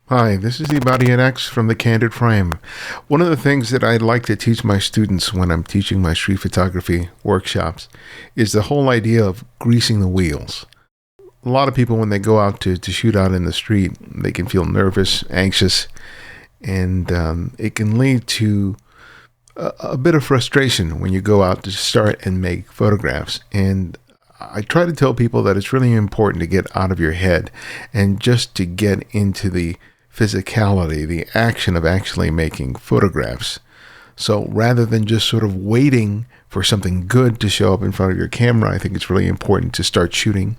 Hi, this is Ibarionex from the Candid Frame. One of the things that I like to teach my students when I'm teaching my street photography workshops is the whole idea of greasing the wheels. A lot of people, when they go out to shoot out in the street, they can feel nervous, anxious, and it can lead to a bit of frustration when you go out to start and make photographs. And I try to tell people that it's really important to get out of your head and just to get into the physicality, the action of actually making photographs. So rather than just sort of waiting for something good to show up in front of your camera, I think it's really important to start shooting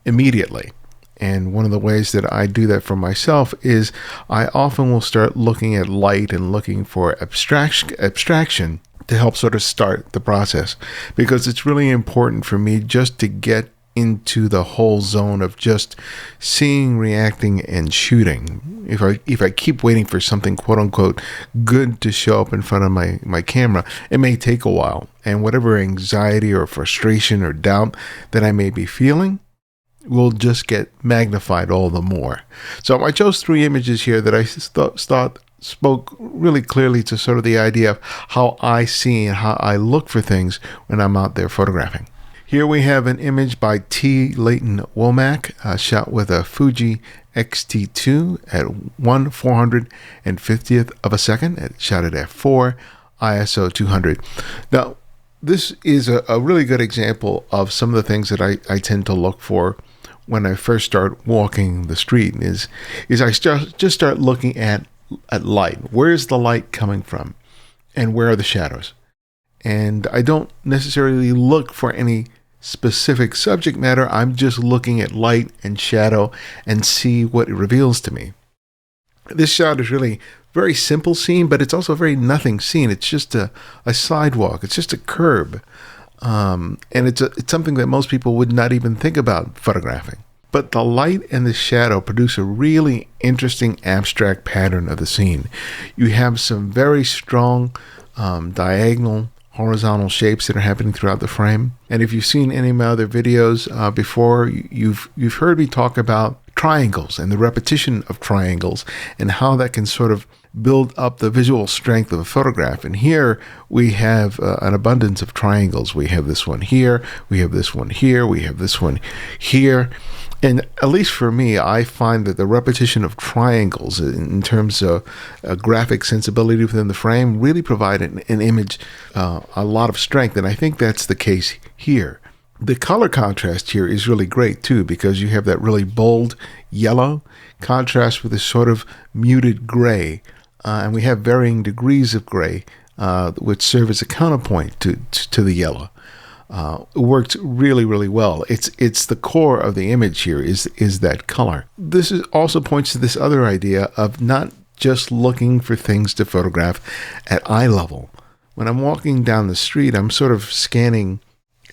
immediately. And one of the ways that I do that for myself is I often will start looking at light and looking for abstraction to help sort of start the process, because it's really important for me just to get into the whole zone of just seeing, reacting, and shooting. If I keep waiting for something quote unquote good to show up in front of my camera, it may take a while, and whatever anxiety or frustration or doubt that I may be feeling will just get magnified all the more. So I chose 3 images here that I thought spoke really clearly to sort of the idea of how I see and how I look for things when I'm out there photographing. Here we have an image by Leighton Womack, shot with a Fuji X-T2 at 1/450th of a second, shot at f4, ISO 200. Now, this is a really good example of some of the things that I tend to look for when I first start walking the street. Is I just start looking at light. Where is the light coming from? And where are the shadows? And I don't necessarily look for any specific subject matter. I'm just looking at light and shadow and see what it reveals to me. This shot is really very simple scene, but it's also a very nothing scene. It's just a sidewalk. It's just a curb. And it's something that most people would not even think about photographing. But the light and the shadow produce a really interesting abstract pattern of the scene. You have some very strong diagonal, horizontal shapes that are happening throughout the frame. And if you've seen any of my other videos before, you've heard me talk about triangles and the repetition of triangles and how that can sort of build up the visual strength of a photograph. And here we have an abundance of triangles. We have this one here, we have this one here, we have this one here. And at least for me, I find that the repetition of triangles in terms of graphic sensibility within the frame really provide an image a lot of strength. And I think that's the case here. The color contrast here is really great too, because you have that really bold yellow contrast with this sort of muted gray. And we have varying degrees of gray, which serve as a counterpoint to the yellow. It works really, really well. It's the core of the image here is that color. This also points to this other idea of not just looking for things to photograph at eye level. When I'm walking down the street, I'm sort of scanning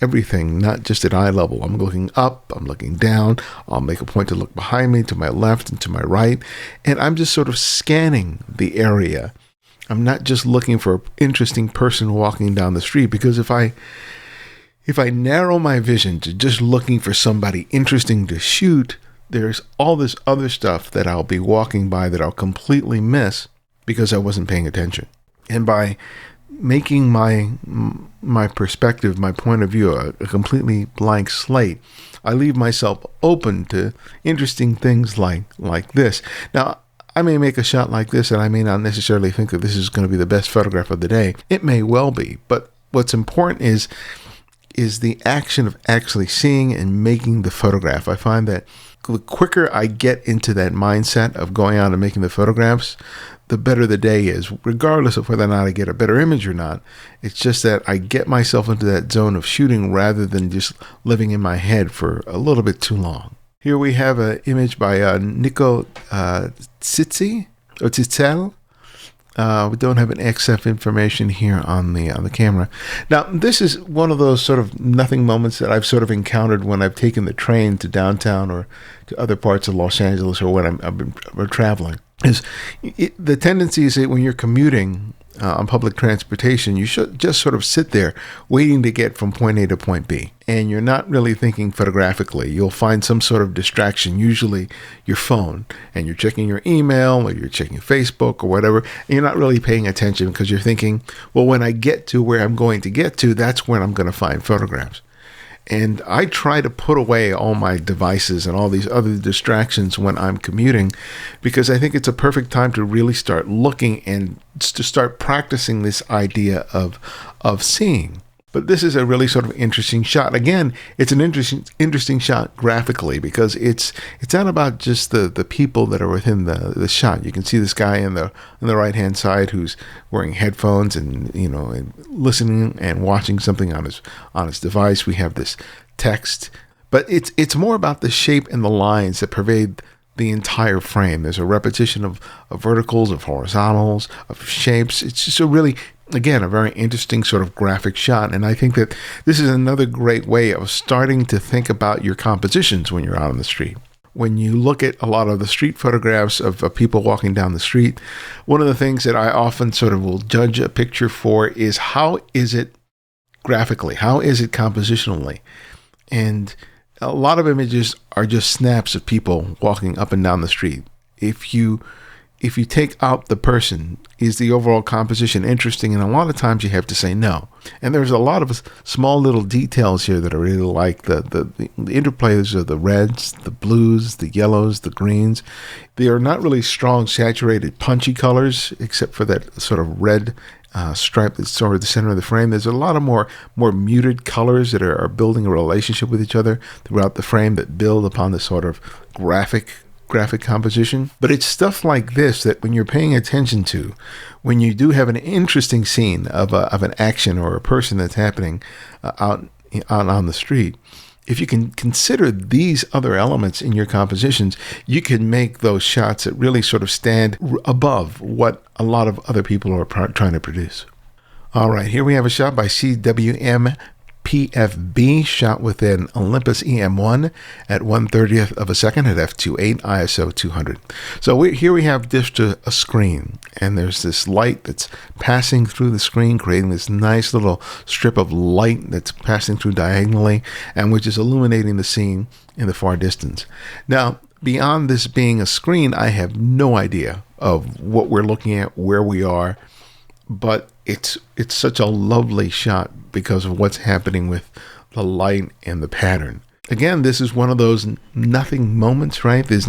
everything, not just at eye level. I'm looking up, I'm looking down, I'll make a point to look behind me, to my left and to my right, and I'm just sort of scanning the area. I'm not just looking for an interesting person walking down the street, because if I narrow my vision to just looking for somebody interesting to shoot, there's all this other stuff that I'll be walking by that I'll completely miss because I wasn't paying attention. And by making my perspective, my point of view, a completely blank slate, I leave myself open to interesting things like this. Now, I may make a shot like this and I may not necessarily think that this is going to be the best photograph of the day. It may well be, but what's important is the action of actually seeing and making the photograph. I find that the quicker I get into that mindset of going out and making the photographs, the better the day is, regardless of whether or not I get a better image or not. It's just that I get myself into that zone of shooting rather than just living in my head for a little bit too long. Here we have an image by Nikos Tsitsel. We don't have an XF information here on the camera. Now, this is one of those sort of nothing moments that I've sort of encountered when I've taken the train to downtown or to other parts of Los Angeles, or when I've been traveling. The tendency is that when you're commuting, on public transportation, you should just sort of sit there waiting to get from point A to point B. And you're not really thinking photographically. You'll find some sort of distraction, usually your phone, and you're checking your email or you're checking Facebook or whatever, and you're not really paying attention because you're thinking, well, when I get to where I'm going to get to, that's when I'm going to find photographs. And I try to put away all my devices and all these other distractions when I'm commuting, because I think it's a perfect time to really start looking and to start practicing this idea of seeing. But this is a really sort of interesting shot. Again, it's an interesting shot graphically, because it's not about just the people that are within the shot. You can see this guy on the right-hand side who's wearing headphones and and listening and watching something on his device. We have this text, but it's more about the shape and the lines that pervade the entire frame. There's a repetition of verticals, of horizontals, of shapes. It's just again, a very interesting sort of graphic shot. And I think that this is another great way of starting to think about your compositions when you're out on the street. When you look at a lot of the street photographs of people walking down the street, one of the things that I often sort of will judge a picture for is how is it graphically? How is it compositionally? And a lot of images are just snaps of people walking up and down the street. If you take out the person, is the overall composition interesting? And a lot of times you have to say no. And there's a lot of small little details here that I really like. The interplays of the reds, the blues, the yellows, the greens. They are not really strong, saturated, punchy colors, except for that sort of red stripe that's sort of the center of the frame. There's a lot of more muted colors that are building a relationship with each other throughout the frame that build upon the sort of graphic composition. But it's stuff like this that when you're paying attention to, when you do have an interesting scene of an action or a person that's happening out on the street, if you can consider these other elements in your compositions, you can make those shots that really sort of stand above what a lot of other people are trying to produce. All right, here we have a shot by CWMPFB, shot with an Olympus EM1 at 1/30th of a second at f2.8 ISO 200. So here we have just a screen, and there's this light that's passing through the screen, creating this nice little strip of light that's passing through diagonally, and which is illuminating the scene in the far distance. Now, beyond this being a screen, I have no idea of what we're looking at, where we are, but it's such a lovely shot because of what's happening with the light and the pattern. Again, this is one of those nothing moments, right? There's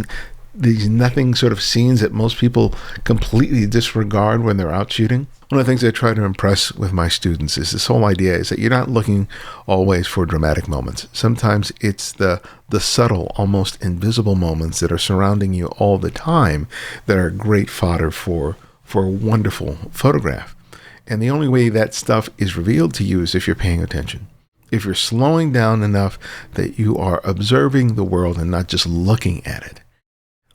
these nothing sort of scenes that most people completely disregard when they're out shooting. One of the things I try to impress with my students is this whole idea is that you're not looking always for dramatic moments. Sometimes it's the subtle, almost invisible moments that are surrounding you all the time that are great fodder for a wonderful photograph. And the only way that stuff is revealed to you is if you're paying attention. If you're slowing down enough that you are observing the world and not just looking at it.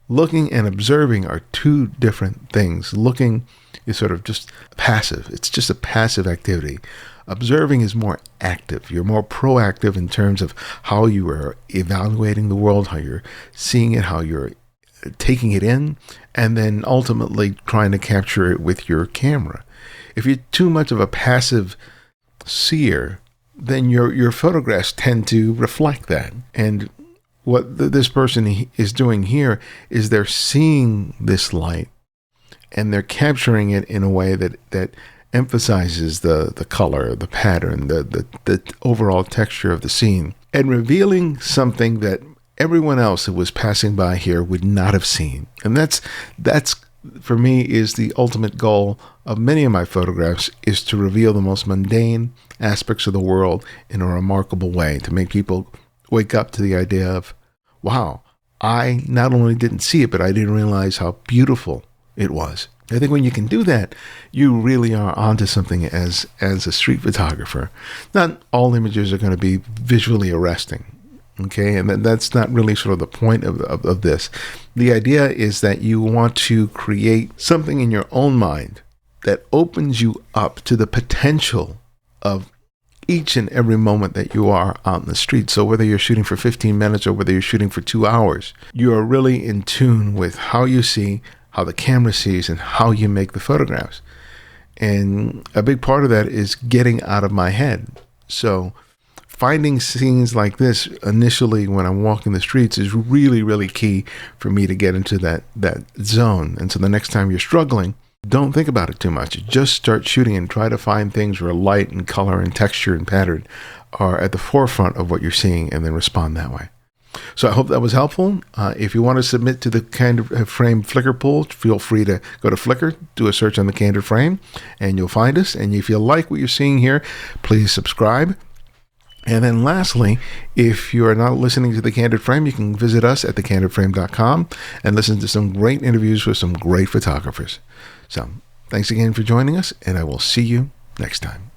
Looking and observing are two different things. Looking is sort of just passive. It's just a passive activity. Observing is more active. You're more proactive in terms of how you are evaluating the world, how you're seeing it, how you're taking it in, and then ultimately trying to capture it with your camera. If you're too much of a passive seer, then your photographs tend to reflect that. And what this person is doing here is they're seeing this light and they're capturing it in a way that emphasizes the color, the pattern, the overall texture of the scene, and revealing something that everyone else who was passing by here would not have seen. And that's for me is the ultimate goal of many of my photographs, is to reveal the most mundane aspects of the world in a remarkable way, to make people wake up to the idea of, wow, I not only didn't see it, but I didn't realize how beautiful it was. I think when you can do that, you really are onto something as a street photographer. Not all images are going to be visually arresting. Okay, and that's not really sort of the point of this. The idea is that you want to create something in your own mind that opens you up to the potential of each and every moment that you are out in the street. So whether you're shooting for 15 minutes or whether you're shooting for 2 hours, you are really in tune with how you see, how the camera sees, and how you make the photographs. And a big part of that is getting out of my head. So finding scenes like this initially when I'm walking the streets is really, really key for me to get into that zone. And so the next time you're struggling, don't think about it too much. Just start shooting and try to find things where light and color and texture and pattern are at the forefront of what you're seeing, and then respond that way. So I hope that was helpful. If you want to submit to the Candid Frame Flickr pool, feel free to go to Flickr, do a search on the Candid Frame, and you'll find us. And if you like what you're seeing here, please subscribe. And then lastly, if you are not listening to The Candid Frame, you can visit us at thecandidframe.com and listen to some great interviews with some great photographers. So thanks again for joining us, and I will see you next time.